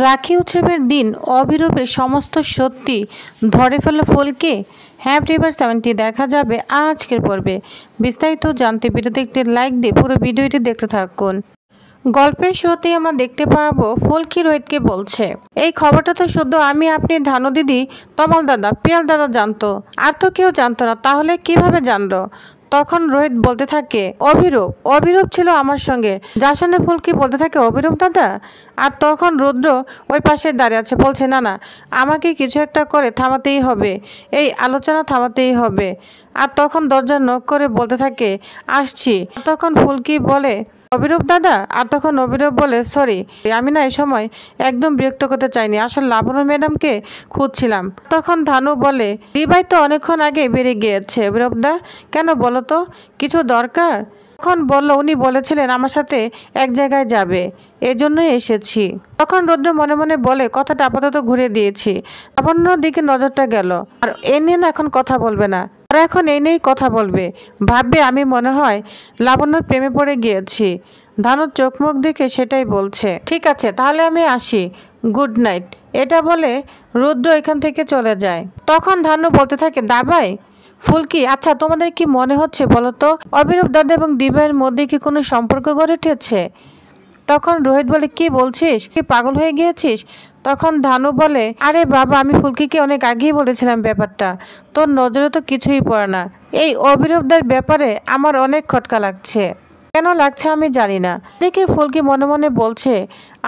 রাখি উৎসবের দিন অভিরূপের সমস্ত সত্যি ধরে ফেলল ফুলকি। হ্যাঁ এবার 70 দেখা যাবে আজকের পর্বে। বিস্তারিত জানতে ভিডিওতে একটি লাইক দিয়ে পুরো ভিডিওটি দেখতে থাকুন। গল্পের শুরুতে আমরা দেখতে পাবো ফুলকি রোহিতকে বলছে, এই খবরটা তো শুধু আমি, আপনি, ধানু দিদি, তমাল দাদা, পিয়াল দাদা জানতো, আর তো কেউ জানতো না। তাহলে কিভাবে জানলো? তখন রোহিত বলতে থাকে, অভিরূপ ছিল আমার সঙ্গে। যার সঙ্গে ফুলকি বলতে থাকে অভিরূপ দাদা। আর তখন রুদ্র ওই পাশে দাঁড়িয়ে আছে, বলছে না না, আমাকে কিছু একটা করে থামাতেই হবে, এই আলোচনা থামাতেই হবে। আর তখন দরজা নক করে বলতে থাকে আসছি। তখন ফুলকি বলে অভিরূপ দাদা। আর তখন অভিরূপ বলে সরি, আমি না এই সময় একদম বিরক্ত করতে চাইনি, আসলে লাবণ্য ম্যাডামকে খুঁজছিলাম। তখন ধানু বলে রিবাই তো অনেকক্ষণ আগে বেরিয়ে গিয়েছে। অভিরূপ দা কেন বলো তো, কিছু দরকার? তখন বলল উনি বলেছিলেন আমার সাথে এক জায়গায় যাবে, এজন্যই এসেছি। তখন রুদ্র মনে মনে বলে কথাটা আপাতত ঘুরে দিয়েছি। লাবণ্যর দিকে নজরটা গেল, আর এ নিয়ে না এখন কথা বলবে না, আর এখন এই নিয়েই কথা বলবে। ভাববে আমি মনে হয় লাবণ্যর প্রেমে পড়ে গিয়েছি। ধানুর চোখ মুখ দেখে সেটাই বলছে। ঠিক আছে তাহলে আমি আসি, গুড নাইট। এটা বলে রুদ্র এখান থেকে চলে যায়। তখন ধানু বলতে থাকে দাবাই ফুলকি, আচ্ছা তোমাদের কি মনে হচ্ছে বলো তো, অভিরূপ দাদা এবং দিবাইয়ের মধ্যে কি কোনো সম্পর্ক গড়ে উঠেছে? তখন রোহিত বলে কি বলছিস, কি পাগল হয়ে গিয়েছিস? তখন ধানু বলে আরে বাবা, আমি ফুলকিকে অনেক আগেই বলেছিলাম ব্যাপারটা, তোর নজরে তো কিছুই পড়ে না। এই অভিরূপদের ব্যাপারে আমার অনেক খটকা লাগছে। কেন লাগছে আমি জানি না। দেখে ফুলকি মনে মনে বলছে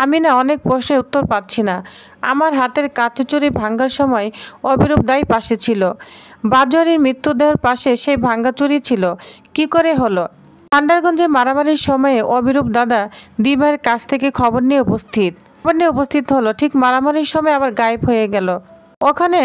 আমি না অনেক প্রশ্নের উত্তর পাচ্ছি না। আমার হাতের কাঁচে চুরি ভাঙ্গার সময় অভিরূপ দাই পাশে ছিল, বাজুয়ারির মৃত্যুদেহের পাশে সেই ভাঙ্গা চুরি ছিল, কি করে হলো? ঠান্ডারগঞ্জে মারামারির সময়ে অভিরূপ দাদা দিবাইয়ের কাছ থেকে খবর নিয়ে উপস্থিত হলো, ঠিক মারামারির সময় আবার গায়েব হয়ে গেল। ওখানে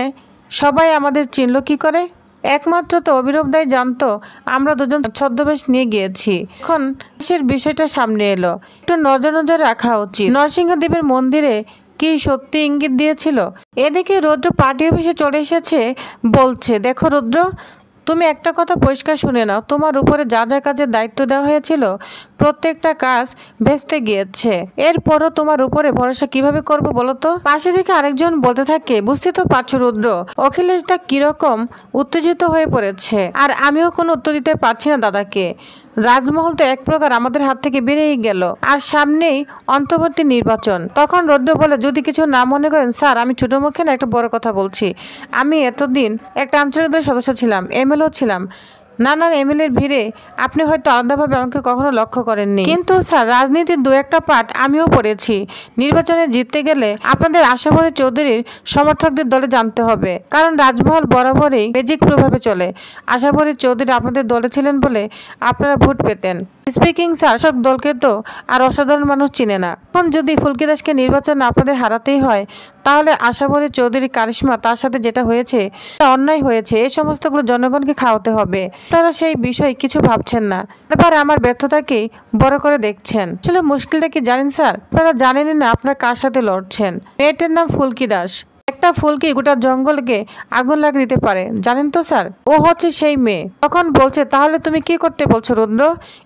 সবাই আমাদের চিনল কি করে? একমাত্র তো অভিরূপ দাই জানতো আমরা দুজন ছদ্মবেশ নিয়ে গিয়েছি। এখন সেই বিষয়টা সামনে এলো, একটু নজর রাখা উচিত। নরসিংহদেবের মন্দিরে কি সত্যি ইঙ্গিত দিয়েছিল? এদিকে রুদ্র পার্টি অফিসে চলে এসেছে, বলছে দেখো রুদ্র, তুমি একটা কথা পরিষ্কার শুনে নাও, তোমার উপরে যা যা কাজের দায়িত্ব দেওয়া হয়েছিল প্রত্যেকটা কাজ ভেস্তে গিয়েছে। এরপরও তোমার উপরে ভরসা কিভাবে করব বলো তো? পাশে থেকে আরেকজন বলতে থাকে বুঝতে তো পারছো রুদ্র, অখিলেশ দা কিরকম উত্তেজিত হয়ে পড়েছে, আর আমিও কোনো উত্তর দিতে পারছি না দাদাকে। রাজমহল তো এক প্রকার আমাদের হাত থেকে বেরিয়ে গেল, আর সামনেই অন্তর্বর্তী নির্বাচন। তখন রুদ্র বলে যদি কিছু না মনে করেন স্যার, আমি ছোট মুখে না একটা বড় কথা বলছি। আমি এতদিন একটা আঞ্চলিক দলের সদস্য ছিলাম, এমএলও ছিলাম। নানান এমএলএর ভিড়ে আপনি হয়তো আলাদাভাবে আমাকে কখনো লক্ষ্য করেননি, কিন্তু স্যার রাজনীতির দু একটা পার্ট আমিও পড়েছি। নির্বাচনে জিততে গেলে আপনাদের আশাভরী চৌধুরীর সমর্থকদের দলে জানতে হবে, কারণ রাজমহল বরাবরই ম্যাজিক প্রভাবে চলে। আশাভরী চৌধুরী আপনাদের দলে ছিলেন বলে আপনারা ভোট পেতেন। স্পিকিং স্যার, শাসক দলকে তো আর অসাধারণ মানুষ চিনে না। এখন যদি ফুলকি দাসকে নির্বাচনে আপনাদের হারাতেই হয়, তাহলে আশাভরী চৌধুরীর কারিশমা, তার সাথে যেটা হয়েছে অন্যায় হয়েছে, এই সমস্তগুলো জনগণকে খাওয়াতে হবে। আপনারা সেই বিষয়ে কিছু ভাবছেন না, ব্যাপারে আমার ব্যর্থতাকেই বড় করে দেখছেন। আসলে মুশকিলটা কি জানেন স্যার? আপনারা জানেনই না আপনারা কার সাথে লড়ছেন। মেয়েটার নাম ফুলকি দাস। একটা ফুলকি গোটা জঙ্গলকে আগুন লাগিয়ে দিতে পারে, জানেন তো স্যার? ও হচ্ছে সেই মেয়ে। তখন বলছে তাহলে তুমি কি করতে বলছো রুদ্র?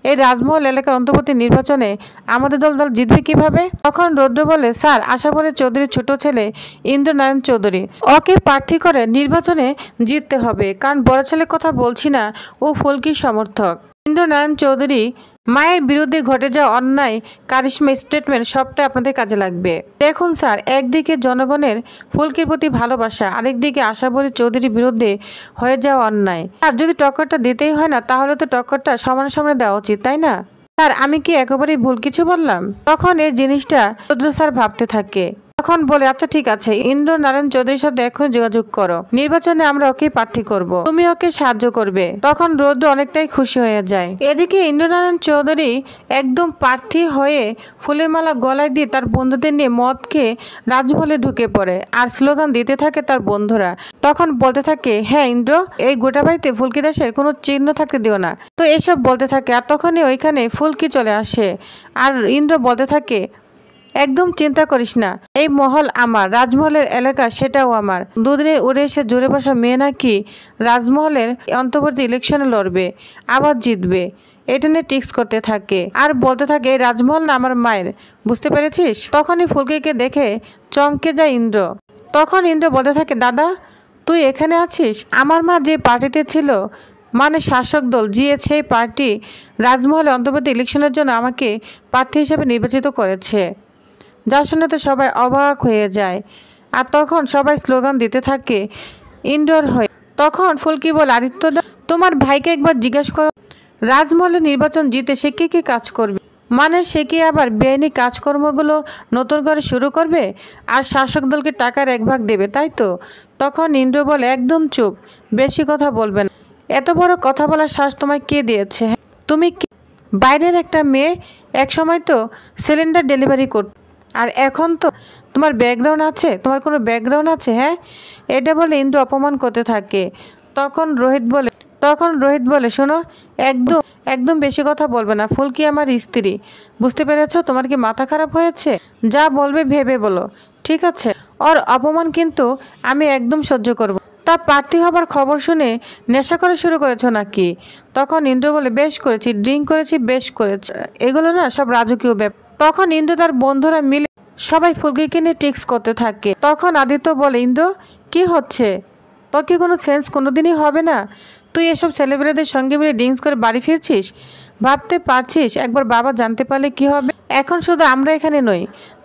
এই রাজমহল এলাকার অন্তর্বর্তী নির্বাচনে আমাদের দল জিতবে কিভাবে? তখন রুদ্র বলে স্যার, আশাভরী চৌধুরীর ছোট ছেলে ইন্দ্রনারায়ণ চৌধুরী, ওকে প্রার্থী করে নির্বাচনে জিততে হবে, কারণ বড় ছেলের কথা বলছি না, ও ফুলকির সমর্থক। ইন্দ্রনারায়ণ চৌধুরী মায়ের বিরুদ্ধে ঘটে যাওয়া অন্যায় কারিশমা স্টেটমেন্ট সবটা আপনাদের কাজে লাগবে। দেখুন স্যার, একদিকে জনগণের ফুলকির প্রতি ভালোবাসা, আরেকদিকে আশাভরী চৌধুরীর বিরুদ্ধে হয়ে যাওয়া অন্যায়। আর যদি টক্করটা দিতেই হয় না, তাহলে তো টক্করটা সমান সমানে দেওয়া উচিত, তাই না? স্যার আমি কি একেবারেই ভুল কিছু বললাম? তখন এই জিনিসটা রুদ্র স্যার ভাবতে থাকে। তখন বলে আচ্ছা ঠিক আছে, ইন্দ্রনারায়ণ চৌধুরীর সাথে এখন যোগাযোগ করো, নির্বাচনে আমরা ওকে প্রার্থী করব, তুমি ওকে সাহায্য করবে। তখন রুদ্র অনেকটাই খুশি হয়ে যায়। এদিকে ইন্দ্রনারায়ণ চৌধুরী একদম প্রার্থী হয়ে ফুলের মালা গলায় দিয়ে তার বন্ধুদের নিয়ে মদ খেয়ে রাজমহলে ঢুকে পড়ে, আর স্লোগান দিতে থাকে তার বন্ধুরা। তখন বলতে থাকে হ্যাঁ ইন্দ্র, এই গোটা বাড়িতে ফুলকি দাসের কোনো চিহ্ন থাকতে দিও না, তো এসব বলতে থাকে। আর তখনই ওইখানে ফুলকি চলে আসে, আর ইন্দ্র বলতে থাকে একদম চিন্তা করিস না, এই মহল আমার, রাজমহলের এলাকা সেটাও আমার। দুদিনে উড়ে এসে জুড়ে বসা মেয়ে নাকি রাজমহলের অন্তর্বর্তী ইলেকশনে লড়বে, আবার জিতবে। এটা নিয়ে টিক্স করতে থাকে আর বলতে থাকে এই রাজমহল না আমার মায়ের, বুঝতে পেরেছিস? তখনই ফুলকিকে দেখে চমকে যায় ইন্দ্র। তখন ইন্দ্র বলতে থাকে দাদা তুই এখানে আছিস? আমার মা যে পার্টিতে ছিল, মানে শাসক দল জিয়ে, সেই পার্টি রাজমহলে অন্তর্বর্তী ইলেকশনের জন্য আমাকে প্রার্থী হিসেবে নির্বাচিত করেছে। যা শুনে তো সবাই অবাক হয়ে যায় আর তখন সবাই স্লোগান দিতে থাকে ইন্দ্রর হয়ে। তখন ফুলকি বলে আদিত্যদা তোমার ভাইকে একবার জিজ্ঞেস করো রাজমহলে নির্বাচন জিতে সে কি কাজ করবে, মানে সে কি আবার বেআইনি কাজকর্মগুলো নতুন করে শুরু করবে আর শাসক দলকে টাকার 1 ভাগ দেবে, তাই তো? তখন ইন্দ্র বলে একদম চুপ, বেশি কথা বলবে না। এত বড় কথা বলার সাহস তোমায় কে দিয়েছে? তুমি বাইরের একটা মেয়ে, এক সময় তো সিলিন্ডার ডেলিভারি করত আর এখন তো তোমার ব্যাকগ্রাউন্ড আছে, তোমার কোনো ব্যাকগ্রাউন্ড আছে? হ্যাঁ, এটা বলে ইন্দ্র অপমান করতে থাকে। তখন রোহিত বলে শোনো, একদম একদম বেশি কথা বলবে না, ফুলকি আমার স্ত্রী, বুঝতে পেরেছো? তোমার কি মাথা খারাপ হয়েছে? যা বলবে ভেবে বলো, ঠিক আছে? ওর অপমান কিন্তু আমি একদম সহ্য করব। তা প্রার্থী হবার খবর শুনে নেশা করা শুরু করেছো নাকি? তখন ইন্দ্র বলে বেশ করেছি, ড্রিঙ্ক করেছি, বেশ করেছি, এগুলো না সব রাজকীয় ব্যাপার। তখন ইন্দ্র তার বন্ধুরা মিলে সবাই ফুলকিকে নিয়ে টিক্স করতে থাকে। তখন আদিত্য বলে ইন্দ্র কি হচ্ছে তোর? কি কোনো সেন্স কোনোদিনই হবে না? তুই এসব ছেলেমেয়েদের সঙ্গে মিলে ড্রিঙ্কস করে বাড়ি ফিরছিস, ভাবতে পারছিস একবার বাবা জানতে পারলে কি হবে? এখন শুধু আমরা এখানে নই,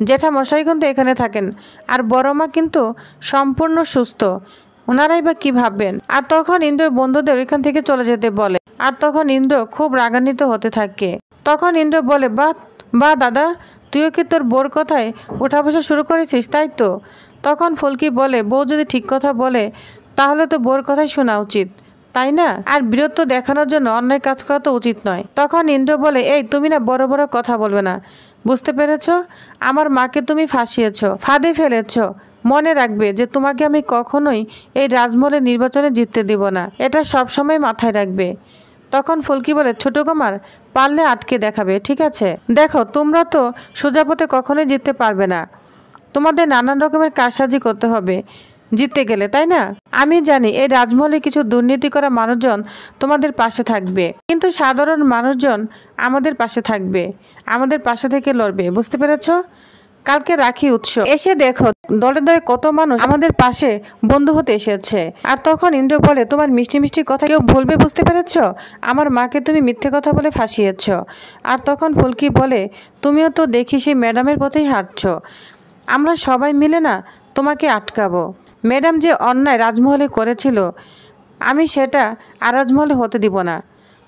জেঠা মশাই কিন্তু এখানে থাকেন আর বড় মা কিন্তু সম্পূর্ণ সুস্থ, ওনারাই বা কী ভাববেন? আর তখন ইন্দ্রর বন্ধুদের ওইখান থেকে চলে যেতে বলে আর তখন ইন্দ্র খুব রাগান্বিত হতে থাকে। তখন ইন্দ্র বলে বা দাদা তুইও কি তোর বোর কথায় উঠা বসা শুরু করেছিস, তাই তো? তখন ফুলকি বলে বউ যদি ঠিক কথা বলে তাহলে তো বোর কথাই শোনা উচিত, তাই না? আর বীরত্ব দেখানোর জন্য অন্যায় কাজ করা তো উচিত নয়। তখন ইন্দ্র বলে এই তুমি না বড় বড় কথা বলবে না, বুঝতে পেরেছ? আমার মাকে তুমি ফাঁসিয়েছ, ফাঁদে ফেলেছ। মনে রাখবে যে তোমাকে আমি কখনোই এই রাজমহলের নির্বাচনে জিততে দিব না, এটা সবসময় মাথায় রাখবে। তখন ফুলকি বলে ছোট কুমার পারলে আটকে দেখাবে, ঠিক আছে? দেখো তোমরা তো সোজা পথে কখনোই জিততে পারবে না, তোমাদের নানান রকমের কারসাজি করতে হবে জিততে গেলে, তাই না? আমি জানি এই রাজমহলে কিছু দুর্নীতি করা মানুষজন তোমাদের পাশে থাকবে, কিন্তু সাধারণ মানুষজন আমাদের পাশে থাকবে, আমাদের পাশে থেকে লড়বে, বুঝতে পেরেছ? কালকে রাখি উৎসব, এসে দেখো দলে দলে কত মানুষ আমাদের পাশে বন্ধু হতে এসেছে। আর তখন ইন্দ্র বলে তোমার মিষ্টি মিষ্টি কথা কেউ ভুলবে, বুঝতে পেরেছ? আমার মাকে তুমি মিথ্যে কথা বলে ফাঁসিয়েছ। আর তখন ফুলকি বলে তুমিও তো দেখি সেই ম্যাডামের পথেই হাঁটছ, আমরা সবাই মিলে না তোমাকে আটকাবো। ম্যাডাম যে অন্যায় রাজমহলে করেছিল আমি সেটা আর রাজমহলে হতে দিব না।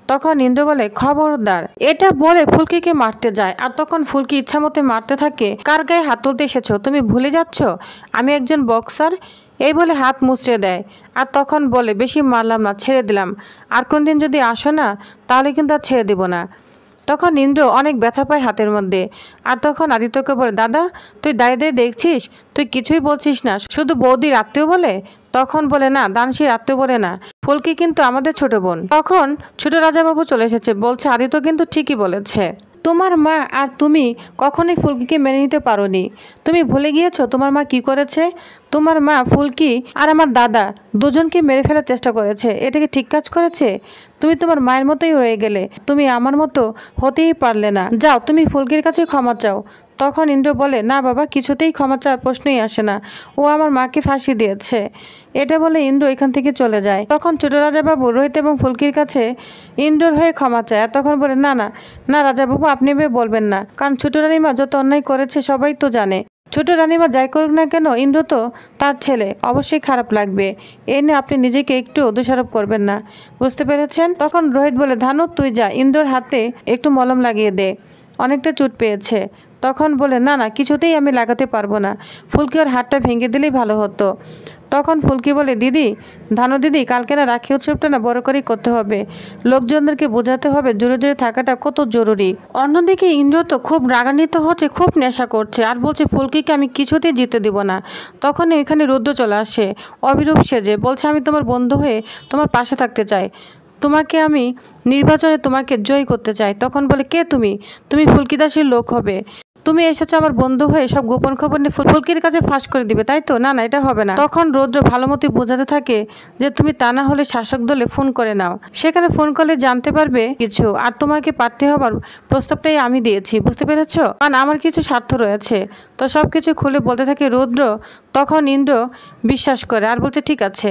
তখন ইন্দ্র বলে খবরদার, এটা বলে ফুলকিকে মারতে যায় আর তখন ফুলকি ইচ্ছামতো মারতে থাকে। কার গায়ে হাত তুলতে এসেছো? তুমি ভুলে যাচ্ছ আমি একজন বক্সার, এই বলে হাত মুচড়ে দেয় আর তখন বলে বেশি মারলাম না, ছেড়ে দিলাম, আর কোনদিন যদি আসো না তাহলে কিন্তু আর ছেড়ে দিব না। তখন ইন্দ্র অনেক ব্যথা পায় হাতের মধ্যে আর তখন আদিত্যকে বলে দাদা তুই দাঁড়িয়ে দাঁড়িয়ে দেখছিস, তুই কিছুই বলছিস না, শুধু বৌদির আত্মীয় বলে? তখন বলে না দানশীর আত্মীয় বলে না, ফুলকি কিন্তু আমাদের ছোট বোন। তখন ছোট রাজাবাবু চলে এসেছে, বলছে আদিত্য কিন্তু ঠিকই বলেছে, তোমার মা আর তুমি কখনোই ফুলকিকে মেনে নিতে পারোনি, তুমি ভুলে গিয়েছো তোমার মা কি করেছে? তোমার মা ফুলকি আর আমার দাদা দুজনকে মেরে ফেলার চেষ্টা করেছে, এটা কি ঠিক কাজ করেছে? তুমি তোমার মায়ের মতোই রয়ে গেলে, তুমি আমার মতো হতেই পারলে না, যাও তুমি ফুলকির কাছে ক্ষমা চাও। তখন ইন্দ্র বলে না বাবা, কিছুতেই ক্ষমা চাওয়ার প্রশ্নই আসে না, ও আমার মাকে ফাঁসি দিয়েছে। এটা বলে ইন্দ্র এখান থেকে চলে যায়। তখন ছোট রাজাবাবু রোহিত এবং ফুলকির কাছে ইন্দ্রর হয়ে ক্ষমা চায় আর তখন বলে না না না রাজাবাবু আপনি এভাবে বলবেন না, কারণ ছোট রানীমা যত অন্যায় করেছে সবাই তো জানে, ছোট রানীমা যাই করুক না কেন ইন্দ্র তো তার ছেলে, অবশ্যই খারাপ লাগবে, এ নিয়ে আপনি নিজেকে একটু দোষারোপ করবেন না, বুঝতে পেরেছেন? তখন রোহিত বলে ধানু তুই যা ইন্দ্রর হাতে একটু মলম লাগিয়ে দে, অনেকটা চোট পেয়েছে। তখন বলে না না কিছুতেই আমি লাগাতে পারবো না, ফুলকি ওর হাতটা ভেঙে দিলেই ভালো হতো। তখন ফুলকি বলে দিদি, ধানু দিদি কালকে না রাখি উৎসবটা না বড় করেই করতে হবে, লোকজনদেরকে বোঝাতে হবে জোরে জোরে থাকাটা কত জরুরি। অন্যদিকে ইন্দ্র তো খুব রাগান্বিত হচ্ছে, খুব নেশা করছে আর বলছে ফুলকিকে আমি কিছুতেই জিতে দিব না। তখনই ওইখানে রুদ্র চলে আসে অবিরূপ সেজে, বলছে আমি তোমার বন্ধু হয়ে তোমার পাশে থাকতে চাই, তোমাকে আমি নির্বাচনে তোমাকে জয় করতে চাই। তখন বলে কে তুমি? তুমি ফুলকি দাসের লোক হবে, তুমি এসেছো আমার বন্ধু হয়ে সব গোপন খবর নিয়ে ফুলকির কাছে ফাঁস করে দিবে, তাই তো? না না, এটা হবে না। তখন রৌদ্র ভালো মতো বোঝাতে থাকে যে তুমি তা না হলে শাসক দলে ফোন করে নাও, সেখানে ফোন করলে জানতে পারবে কিছু, আর তোমাকে প্রার্থী হবার প্রস্তাবটাই আমি দিয়েছি, বুঝতে পেরেছো? কারণ আমার কিছু স্বার্থ রয়েছে। তো সব কিছু খুলে বলতে থাকে রৌদ্র। তখন ইন্দ্র বিশ্বাস করে আর বলছে ঠিক আছে,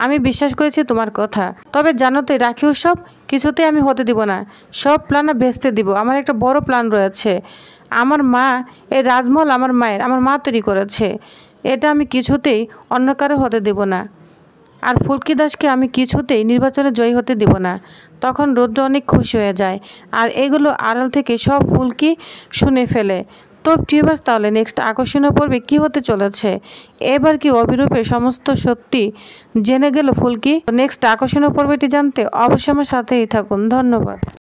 আমি বিশ্বাস করেছি তোমার কথা। তবে জানো তো রাখি উৎসব কিছুতেই আমি হতে দিব না, সব প্ল্যান ভেস্তে দিব। আমার একটা বড় প্ল্যান রয়েছে। আমার মা, এই রাজমহল আমার মা তৈরি করেছে, এটা আমি কিছুতেই অন্য কারো হতে দেব না। আর ফুলকি দাসকে আমি কিছুতেই নির্বাচনে জয়ী হতে দেব না। তখন রৌদ্র অনেক খুশি হয়ে যায়, আর এগুলো আড়াল থেকে সব ফুলকি শুনে ফেলে। তো টিউবাস, তাহলে নেক্সট আকর্ষণীয় পর্বে কী হতে চলেছে? এবার কি অভিরূপের সমস্ত সত্যি জেনে গেল ফুলকি? নেক্সট আকর্ষণীয় পর্বটি জানতে অবশ্যই আমার সাথেই থাকুন। ধন্যবাদ।